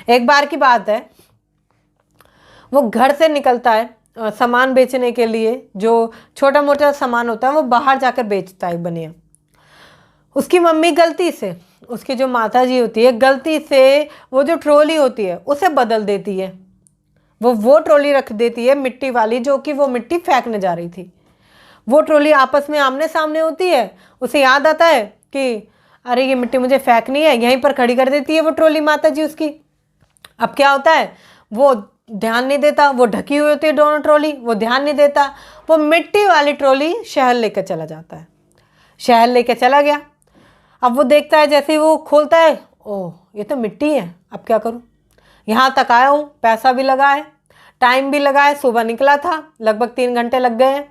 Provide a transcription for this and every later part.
एक बार की बात है, वो घर से निकलता है सामान बेचने के लिए, जो छोटा मोटा सामान होता है वो बाहर जाकर बेचता है बनिया। उसकी मम्मी गलती से, उसकी जो माता जी होती है, गलती से वो जो ट्रॉली होती है उसे बदल देती है। वो ट्रॉली रख देती है मिट्टी वाली, जो कि वो मिट्टी फेंकने जा रही थी। वो ट्रॉली आपस में आमने सामने होती है। उसे याद आता है कि अरे ये मिट्टी मुझे फेंकनी है, यहीं पर खड़ी कर देती है वो ट्रॉली माता जी उसकी। अब क्या होता है, वो ध्यान नहीं देता, वो ढकी हुई होती है दोनों ट्रॉली, वो ध्यान नहीं देता, वो मिट्टी वाली ट्रॉली शहर लेकर चला जाता है। शहर लेकर चला गया। अब वो देखता है, जैसे ही वो खोलता है, ओह ये तो मिट्टी है, अब क्या करूं, यहाँ तक आया हूँ, पैसा भी लगा है, टाइम भी लगा है, सुबह निकला था, लगभग 3 घंटे लग गए हैं,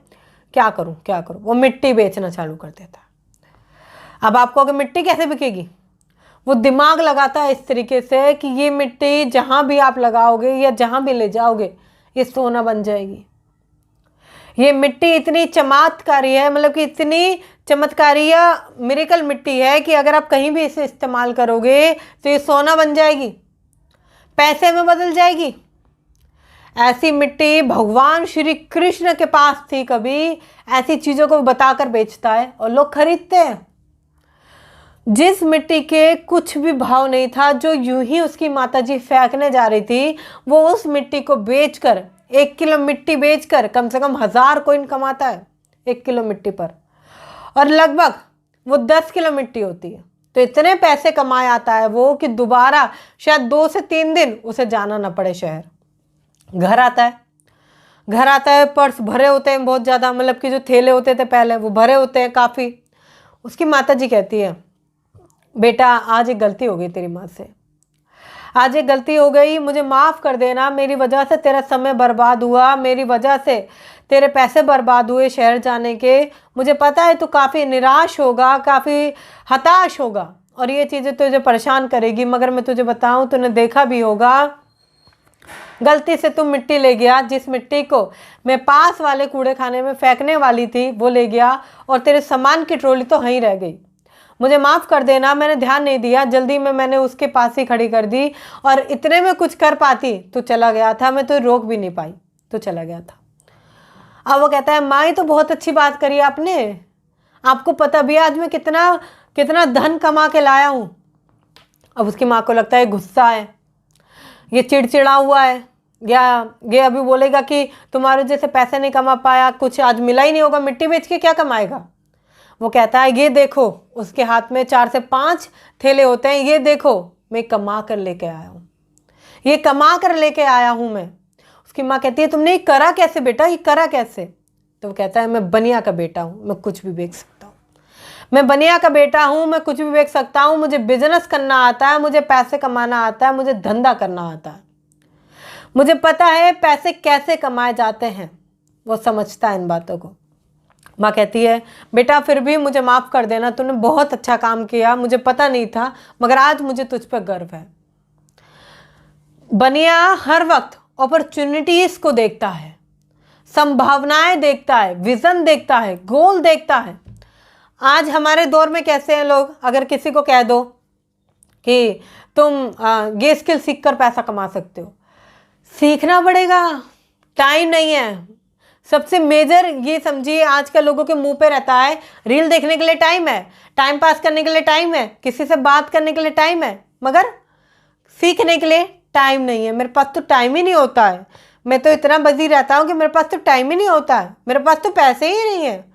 क्या करूं क्या करूं। वो मिट्टी बेचना चालू कर देता है। अब आपको अगर मिट्टी कैसे बिकेगी, वो दिमाग लगाता है इस तरीके से कि ये मिट्टी जहां भी आप लगाओगे या जहां भी ले जाओगे ये सोना बन जाएगी। ये मिट्टी इतनी चमत्कारी है, मतलब कि इतनी चमत्कारी या मिरेकल मिट्टी है कि अगर आप कहीं भी इसे इस्तेमाल करोगे तो ये सोना बन जाएगी, पैसे में बदल जाएगी। ऐसी मिट्टी भगवान श्री कृष्ण के पास थी। कभी ऐसी चीज़ों को बताकर बेचता है और लोग खरीदते हैं। जिस मिट्टी के कुछ भी भाव नहीं था, जो यूं ही उसकी माताजी फेंकने जा रही थी, वो उस मिट्टी को बेचकर, 1 किलो मिट्टी बेचकर कम से कम 1000 कॉइन कमाता है 1 किलो मिट्टी पर। और लगभग वो 10 किलो मिट्टी होती है, तो इतने पैसे कमाए आता है वो कि दोबारा शायद 2 से 3 दिन उसे जाना ना पड़े शहर। घर आता है, पर्स भरे होते हैं बहुत ज़्यादा, मतलब कि जो थैले होते थे पहले वो भरे होते हैं काफ़ी। उसकी माताजी कहती है, बेटा आज एक गलती हो गई तेरी माँ से, आज एक गलती हो गई, मुझे माफ़ कर देना, मेरी वजह से तेरा समय बर्बाद हुआ, मेरी वजह से तेरे पैसे बर्बाद हुए शहर जाने के। मुझे पता है तू काफ़ी निराश होगा, काफ़ी हताश होगा और ये चीज़ें तुझे परेशान करेगी, मगर मैं तुझे बताऊं, तूने देखा भी होगा, गलती से तुम मिट्टी ले गया, जिस मिट्टी को मैं पास वाले कूड़े खाने में फेंकने वाली थी वो ले गया और तेरे सामान की ट्रॉली तो वहीं रह गई। मुझे माफ़ कर देना, मैंने ध्यान नहीं दिया, जल्दी में मैंने उसके पास ही खड़ी कर दी और इतने में कुछ कर पाती तो चला गया था, मैं तो रोक भी नहीं पाई, तो चला गया था। अब वो कहता है, माँ ये तो बहुत अच्छी बात करी आपने, आपको पता भी आज मैं कितना कितना धन कमा के लाया हूँ। अब उसकी माँ को लगता है गुस्सा है, ये चिड़चिड़ा हुआ है, या ये अभी बोलेगा कि तुम्हारे जैसे पैसे नहीं कमा पाया, कुछ आज मिला ही नहीं होगा, मिट्टी बेच के क्या कमाएगा। वो कहता है, ये देखो, उसके हाथ में 4 से 5 थैले होते हैं, ये देखो मैं कमा कर लेके आया हूँ, ये कमा कर लेके आया हूँ मैं। उसकी माँ कहती है, तुमने ये करा कैसे बेटा, ये करा कैसे। तो वो कहता है, मैं बनिया का बेटा हूँ, मैं कुछ भी बेच सकता हूँ, मैं बनिया का बेटा हूँ, मैं कुछ भी बेच सकता हूँ, मुझे बिजनेस करना आता है, मुझे पैसे कमाना आता है, मुझे धंधा करना आता है, मुझे पता है पैसे कैसे कमाए जाते हैं। वो समझता है इन बातों को। माँ कहती है, बेटा फिर भी मुझे माफ़ कर देना, तूने बहुत अच्छा काम किया, मुझे पता नहीं था, मगर आज मुझे तुझ पर गर्व है। बनिया हर वक्त अपॉर्चुनिटीज़ को देखता है, संभावनाएं देखता है, विज़न देखता है, गोल देखता है। आज हमारे दौर में कैसे हैं लोग, अगर किसी को कह दो कि तुम ये स्किल सीख कर पैसा कमा सकते हो, सीखना पड़ेगा, टाइम नहीं है। सबसे मेजर ये समझिए, आजकल लोगों के मुंह पे रहता है, रील देखने के लिए टाइम है, टाइम पास करने के लिए टाइम है, किसी से बात करने के लिए टाइम है, मगर सीखने के लिए टाइम नहीं है। मेरे पास तो टाइम ही नहीं होता है, मैं तो इतना बिजी रहता हूँ कि मेरे पास तो टाइम ही नहीं होता है, मेरे पास तो पैसे ही नहीं है,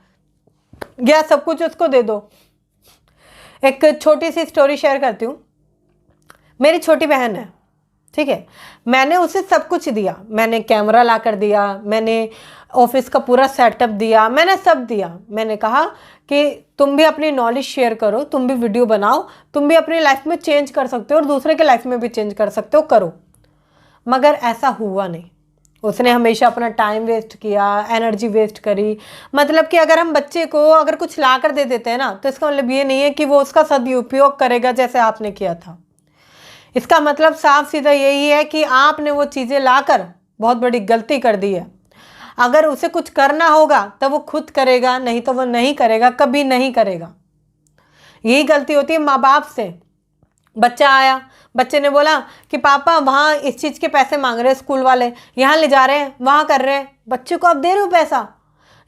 या सब कुछ उसको दे दो। एक छोटी सी स्टोरी शेयर करती हूँ। मेरी छोटी बहन है, ठीक है, मैंने उसे सब कुछ दिया, मैंने कैमरा ला कर दिया, मैंने ऑफिस का पूरा सेटअप दिया, मैंने सब दिया। मैंने कहा कि तुम भी अपनी नॉलेज शेयर करो, तुम भी वीडियो बनाओ, तुम भी अपनी लाइफ में चेंज कर सकते हो और दूसरे के लाइफ में भी चेंज कर सकते हो, करो। मगर ऐसा हुआ नहीं। उसने हमेशा अपना टाइम वेस्ट किया, एनर्जी वेस्ट करी। मतलब कि अगर हम बच्चे को अगर कुछ ला कर दे देते हैं ना, तो इसका मतलब ये नहीं है कि वो उसका सदुपयोग करेगा जैसे आपने किया था। इसका मतलब साफ सीधा यही है कि आपने वो चीज़ें लाकर बहुत बड़ी गलती कर दी है। अगर उसे कुछ करना होगा तो वो खुद करेगा, नहीं तो वो नहीं करेगा, कभी नहीं करेगा। यही गलती होती है माँ बाप से। बच्चा आया, बच्चे ने बोला कि पापा वहाँ इस चीज़ के पैसे मांग रहे हैं स्कूल वाले, यहाँ ले जा रहे हैं, वहाँ कर रहे हैं। बच्चे को आप दे रहे हो पैसा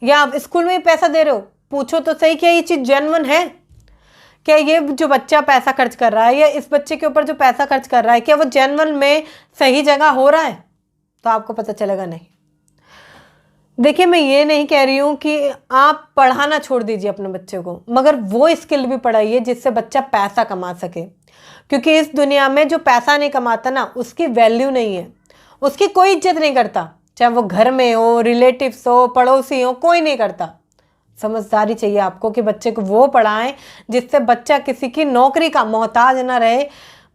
या आप स्कूल में पैसा दे रहे हो? पूछो तो सही, क्या ये चीज़ जेन्युइन है? क्या ये जो बच्चा पैसा खर्च कर रहा है या इस बच्चे के ऊपर जो पैसा खर्च कर रहा है, क्या वो जेन्युइन में सही जगह हो रहा है? तो आपको पता चलेगा नहीं। देखिए, मैं ये नहीं कह रही हूँ कि आप पढ़ाना छोड़ दीजिए अपने बच्चे को, मगर वो स्किल भी पढ़ाइए जिससे बच्चा पैसा कमा सके। क्योंकि इस दुनिया में जो पैसा नहीं कमाता ना, उसकी वैल्यू नहीं है, उसकी कोई इज्जत नहीं करता, चाहे वो घर में हो, रिलेटिव्स हो, पड़ोसी हो, कोई नहीं करता। समझदारी चाहिए आपको कि बच्चे को वो पढ़ाएं जिससे बच्चा किसी की नौकरी का मोहताज ना रहे।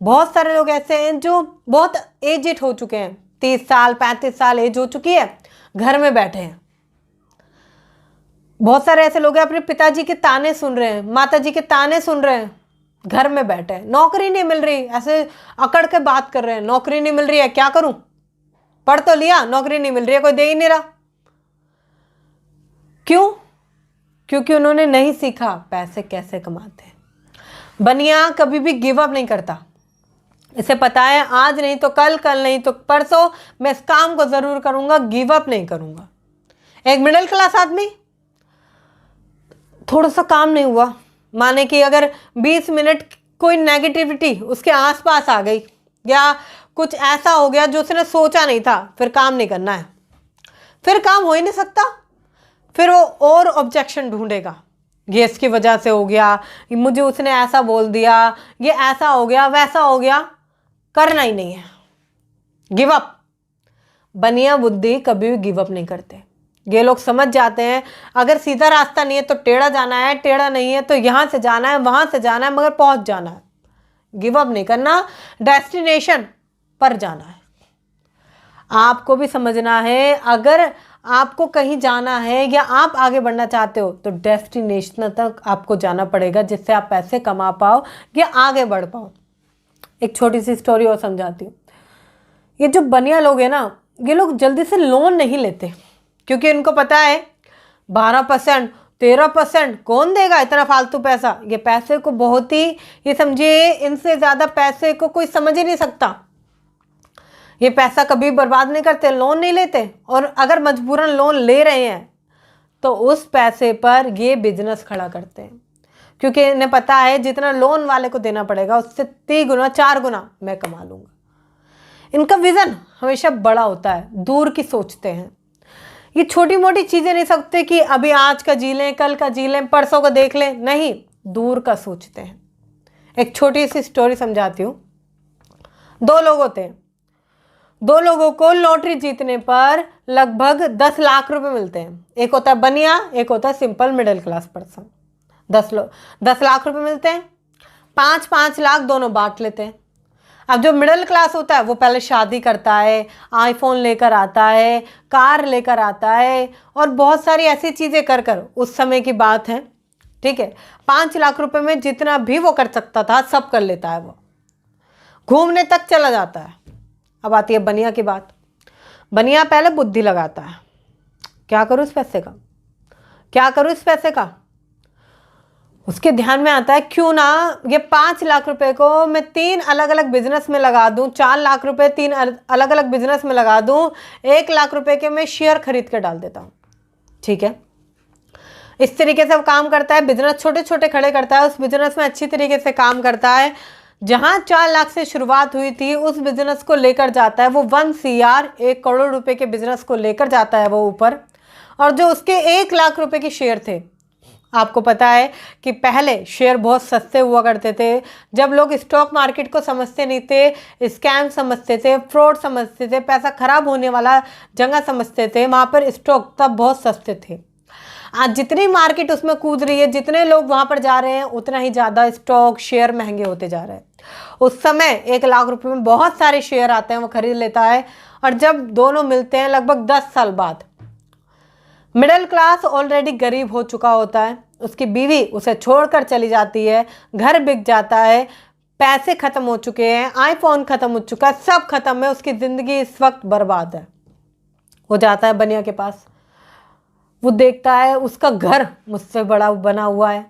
बहुत सारे लोग ऐसे हैं जो बहुत एजेड हो चुके हैं, 30 साल 35 साल एज हो चुकी है, घर में बैठे हैं। बहुत सारे ऐसे लोग हैं अपने पिताजी के ताने सुन रहे हैं, माताजी के ताने सुन रहे हैं, घर में बैठे हैं, नौकरी नहीं मिल रही, ऐसे अकड़ के बात कर रहे हैं, नौकरी नहीं मिल रही है, क्या करूं, पढ़ तो लिया, नौकरी नहीं मिल रही है, कोई दे ही नहीं रहा। क्यों? क्योंकि उन्होंने नहीं सीखा पैसे कैसे कमाते हैं। बनिया कभी भी गिव अप नहीं करता। इसे पता है आज नहीं तो कल, कल नहीं तो परसों मैं इस काम को जरूर करूंगा, गिव अप नहीं करूंगा। एक मिडिल क्लास आदमी, थोड़ा सा काम नहीं हुआ, माने कि अगर 20 मिनट कोई नेगेटिविटी उसके आसपास आ गई या कुछ ऐसा हो गया जो उसने सोचा नहीं था, फिर काम नहीं करना है, फिर काम हो ही नहीं सकता। फिर वो और ऑब्जेक्शन ढूंढेगा, ये इसकी वजह से हो गया, मुझे उसने ऐसा बोल दिया, ये ऐसा हो गया, वैसा हो गया, करना ही नहीं है, गिव अप। बनिया बुद्धि कभी भी गिव अप नहीं करते। ये लोग समझ जाते हैं अगर सीधा रास्ता नहीं है तो टेढ़ा जाना है, टेढ़ा नहीं है तो यहाँ से जाना है, वहाँ से जाना है, मगर पहुँच जाना है। गिव अप नहीं करना, डेस्टिनेशन पर जाना है। आपको भी समझना है, अगर आपको कहीं जाना है या आप आगे बढ़ना चाहते हो तो डेस्टिनेशन तक आपको जाना पड़ेगा, जिससे आप पैसे कमा पाओ या आगे बढ़ पाओ। एक छोटी सी स्टोरी और समझाती हूँ। ये जो बनिया लोग हैं ना, ये लोग जल्दी से लोन नहीं लेते, क्योंकि इनको पता है 12% 13% कौन देगा इतना फालतू पैसा। ये पैसे को बहुत ही, ये समझिए इनसे ज़्यादा पैसे को कोई समझ ही नहीं सकता। ये पैसा कभी बर्बाद नहीं करते, लोन नहीं लेते, और अगर मजबूरन लोन ले रहे हैं तो उस पैसे पर ये बिजनेस खड़ा करते हैं, क्योंकि इन्हें पता है जितना लोन वाले को देना पड़ेगा उससे 3 गुना 4 गुना मैं कमा लूँगा। इनका विज़न हमेशा बड़ा होता है, दूर की सोचते हैं। ये छोटी मोटी चीज़ें नहीं सकते कि अभी आज का जी लें, कल का जी लें, परसों का देख लें, नहीं, दूर का सोचते हैं। एक छोटी सी स्टोरी समझाती हूँ। 2 लोग होते हैं, 2 लोगों को लॉटरी जीतने पर लगभग 10 लाख रुपए मिलते हैं। एक होता है बनिया, एक होता है simple middle class person. 10 lakh रुपए मिलते हैं, 5-5 लाख दोनों बांट लेते हैं। अब जो मिडिल क्लास होता है वो पहले शादी करता है, आईफोन लेकर आता है, कार लेकर आता है, और बहुत सारी ऐसी चीज़ें कर कर, उस समय की बात है, ठीक है, 5 लाख रुपए में जितना भी वो कर सकता था सब कर लेता है। वो घूमने तक चला जाता है। अब आती है बनिया की बात। बनिया पहले बुद्धि लगाता है, क्या करूँ इस पैसे का, क्या करूँ इस पैसे का। उसके ध्यान में आता है क्यों ना ये 5 लाख रुपए को मैं 3 अलग अलग बिजनेस में लगा दूं, 4 लाख रुपए 3 अलग अलग बिजनेस में लगा दूं, 1 लाख रुपए के मैं शेयर खरीद कर डाल देता हूं। ठीक है, इस तरीके से वो काम करता है, बिजनेस छोटे छोटे खड़े करता है, उस बिजनेस में अच्छी तरीके से काम करता है। जहां 4 लाख से शुरुआत हुई थी उस बिजनेस को लेकर जाता है वो 1 CR 1 करोड़ रुपए के बिजनेस को लेकर जाता है वो ऊपर। और जो उसके 1 लाख रुपए के शेयर थे, आपको पता है कि पहले शेयर बहुत सस्ते हुआ करते थे, जब लोग स्टॉक मार्केट को समझते नहीं थे, स्कैम समझते थे, फ्रॉड समझते थे, पैसा खराब होने वाला जगह समझते थे, वहाँ पर स्टॉक तब बहुत सस्ते थे। आज जितनी मार्केट उसमें कूद रही है, जितने लोग वहाँ पर जा रहे हैं, उतना ही ज़्यादा स्टॉक शेयर महंगे होते जा रहे हैं। उस समय 1 लाख रुपए में बहुत सारे शेयर आते हैं, वो खरीद लेता है। और जब दोनों मिलते हैं लगभग 10 साल बाद, मिडिल क्लास ऑलरेडी गरीब हो चुका होता है, उसकी बीवी उसे छोड़कर चली जाती है, घर बिक जाता है, पैसे खत्म हो चुके हैं, आईफोन खत्म हो चुका है, सब खत्म है, उसकी ज़िंदगी इस वक्त बर्बाद है। वो जाता है बनिया के पास, वो देखता है उसका घर मुझसे बड़ा बना हुआ है,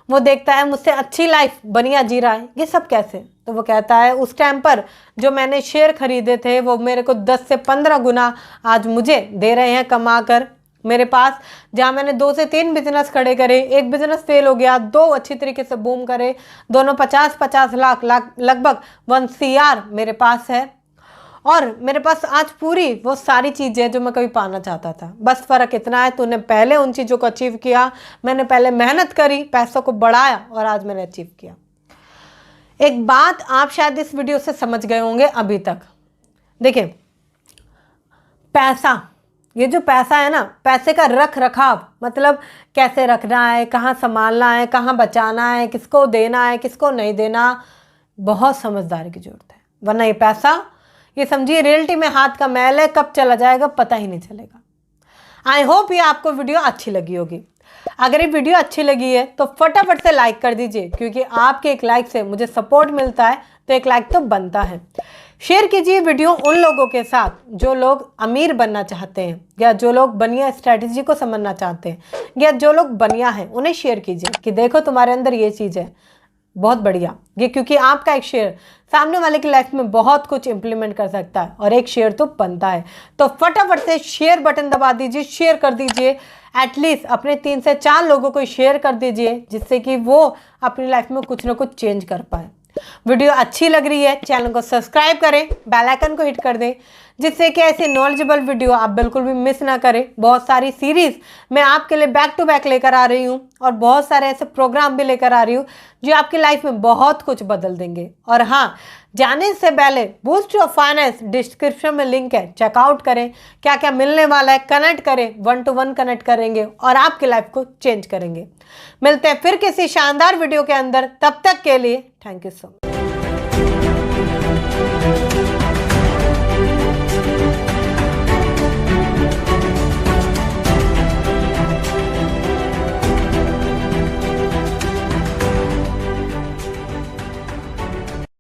वो देखता है मुझसे अच्छी लाइफ बनिया जी रहा है। ये सब कैसे? तो वो कहता है उस टाइम पर जो मैंने शेयर खरीदे थे वो मेरे को 10 से 15 गुना आज मुझे दे रहे हैं कमा कर। मेरे पास जहाँ मैंने 2 से 3 बिजनेस खड़े करे, एक बिजनेस फेल हो गया, 2 अच्छी तरीके से बूम करे, दोनों 50-50 लाख लगभग 1 CR मेरे पास है। और मेरे पास आज पूरी वो सारी चीज़ें जो मैं कभी पाना चाहता था। बस फ़र्क इतना है, तूने पहले उन चीज़ों को अचीव किया, मैंने पहले मेहनत करी, पैसों को बढ़ाया और आज मैंने अचीव किया। एक बात आप शायद इस वीडियो से समझ गए होंगे अभी तक। देखिए, पैसा, ये जो पैसा है ना, पैसे का रख रखाव, मतलब कैसे रखना है, कहाँ संभालना है, कहाँ बचाना है, किसको देना है, किसको नहीं देना, बहुत समझदारी की जरूरत है। वरना ये पैसा, ये समझिए रियलिटी में हाथ का मैल है, कब चला जाएगा पता ही नहीं चलेगा। आई होप ये आपको वीडियो अच्छी लगी होगी। अगर ये वीडियो अच्छी लगी है तो फटाफट से लाइक कर दीजिए, क्योंकि आपके एक लाइक से मुझे सपोर्ट मिलता है, तो एक लाइक तो बनता है। शेयर कीजिए वीडियो उन लोगों के साथ जो लोग अमीर बनना चाहते हैं, या जो लोग बनिया स्ट्रैटेजी को समझना चाहते हैं, या जो लोग बनिया हैं, उन्हें शेयर कीजिए कि देखो तुम्हारे अंदर ये चीज़ है, बहुत बढ़िया। ये क्योंकि आपका एक शेयर सामने वाले की लाइफ में बहुत कुछ इंप्लीमेंट कर सकता है, और एक शेयर तो बनता है। तो फटाफट से शेयर बटन दबा दीजिए, शेयर कर दीजिए, एटलीस्ट अपने 3 से 4 लोगों को शेयर कर दीजिए, जिससे कि वो अपनी लाइफ में कुछ ना कुछ चेंज कर पाए। वीडियो अच्छी लग रही है, चैनल को सब्सक्राइब करें, बेल आइकन को हिट कर दें, जिससे कि ऐसी नॉलेजेबल वीडियो आप बिल्कुल भी मिस ना करें। बहुत सारी सीरीज़ मैं आपके लिए बैक टू बैक लेकर आ रही हूँ, और बहुत सारे ऐसे प्रोग्राम भी लेकर आ रही हूँ जो आपकी लाइफ में बहुत कुछ बदल देंगे। और हाँ, जाने से पहले बूस्ट योर फाइनेंस डिस्क्रिप्शन में लिंक है, चेकआउट करें, क्या क्या मिलने वाला है, कनेक्ट करें, 1 to 1 कनेक्ट करेंगे और आपकी लाइफ को चेंज करेंगे। मिलते हैं फिर किसी शानदार वीडियो के अंदर, तब तक के लिए थैंक यू सो मच।